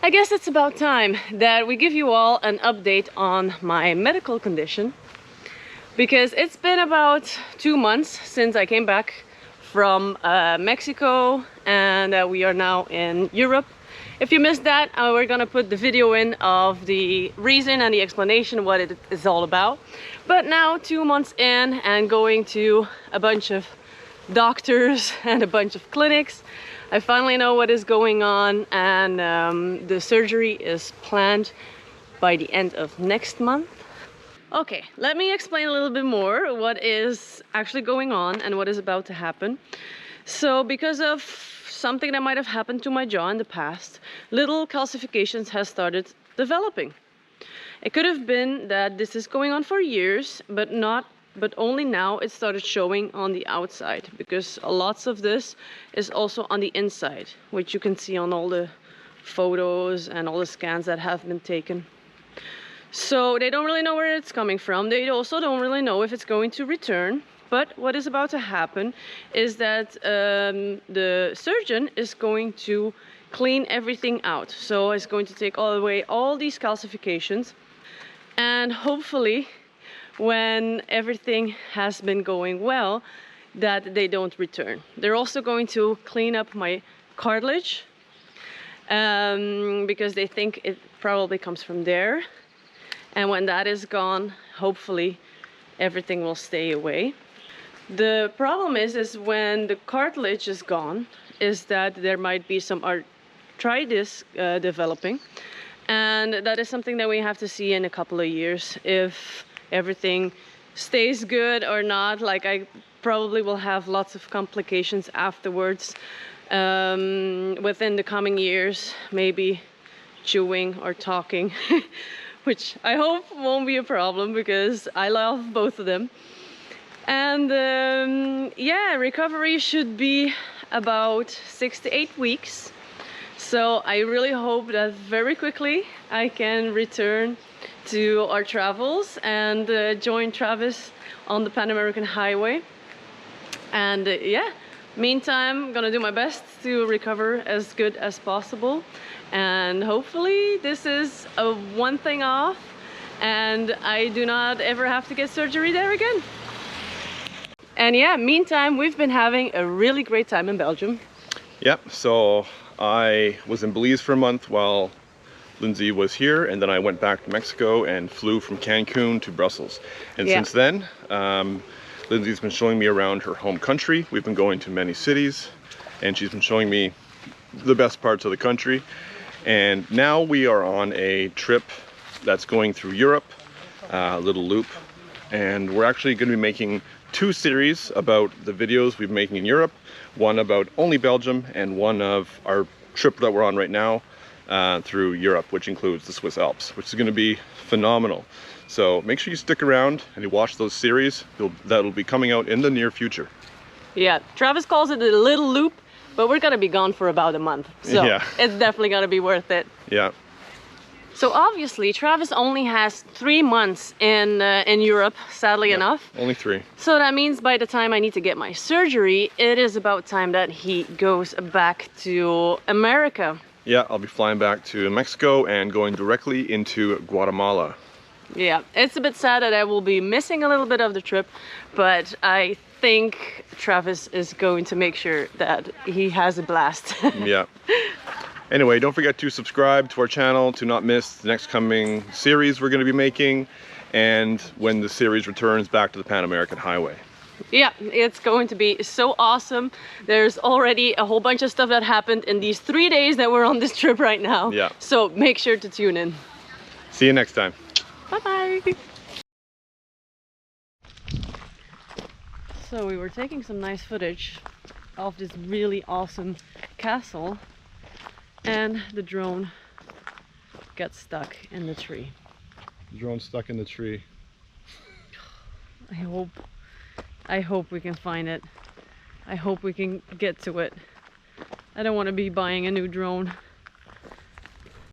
I guess it's about time that we give you all an update on my medical condition, because it's been about 2 months since I came back from Mexico, and we are now in Europe. If you missed that, we're gonna put the video in of the reason and the explanation what it is all about. But now 2 months in and going to a bunch of doctors and a bunch of clinics, I finally know what is going on, and the surgery is planned by the end of next month. Okay, let me explain a little bit more what is actually going on and what is about to happen. So because of something that might have happened to my jaw in the past, little calcifications have started developing. It could have been that this is going on for years, but only now it started showing on the outside, because lots of this is also on the inside, which you can see on all the photos and all the scans that have been taken. So they don't really know where it's coming from. They also don't really know if it's going to return. But what is about to happen is that the surgeon is going to clean everything out. So it's going to take away all these calcifications, and hopefully when everything has been going well, that they don't return. They're also going to clean up my cartilage, because they think it probably comes from there. And when that is gone, hopefully everything will stay away. The problem is when the cartilage is gone, is that there might be some arthritis developing. And that is something that we have to see in a couple of years, if everything stays good or not. Like, I probably will have lots of complications afterwards within the coming years, maybe chewing or talking, which I hope won't be a problem because I love both of them. And yeah, recovery should be about 6 to 8 weeks. So I really hope that very quickly I can return to our travels and join Travis on the Pan American Highway. And yeah, meantime, I'm gonna do my best to recover as good as possible. And hopefully this is a one thing off and I do not ever have to get surgery there again. And yeah, meantime, we've been having a really great time in Belgium. Yep, so I was in Belize for a month while Linsay was here, and then I went back to Mexico and flew from Cancun to Brussels. And since then, Linsay's been showing me around her home country. We've been going to many cities, and she's been showing me the best parts of the country. And now we are on a trip that's going through Europe, a little loop. And we're actually going to be making 2 series about the videos we've been making in Europe. One about only Belgium, and one of our trip that we're on right now through Europe, which includes the Swiss Alps, which is going to be phenomenal. So make sure you stick around and you watch those series. That'll be coming out in the near future. Yeah, Travis calls it a little loop, but we're gonna be gone for about a month, so yeah, it's definitely gonna be worth it. Yeah. So obviously Travis only has 3 months in Europe, sadly enough. Only 3. So that means by the time I need to get my surgery, it is about time that he goes back to America. Yeah, I'll be flying back to Mexico and going directly into Guatemala. Yeah, it's a bit sad that I will be missing a little bit of the trip, but I think Travis is going to make sure that he has a blast. Yeah. Anyway, don't forget to subscribe to our channel to not miss the next coming series we're going to be making, and when the series returns back to the Pan American Highway. Yeah, it's going to be so awesome. There's already a whole bunch of stuff that happened in these 3 days that we're on this trip right now. Yeah. So make sure to tune in. See you next time. Bye-bye. So we were taking some nice footage of this really awesome castle, and the drone got stuck in the tree. The drone's stuck in the tree. I hope we can find it. I hope we can get to it. I don't want to be buying a new drone.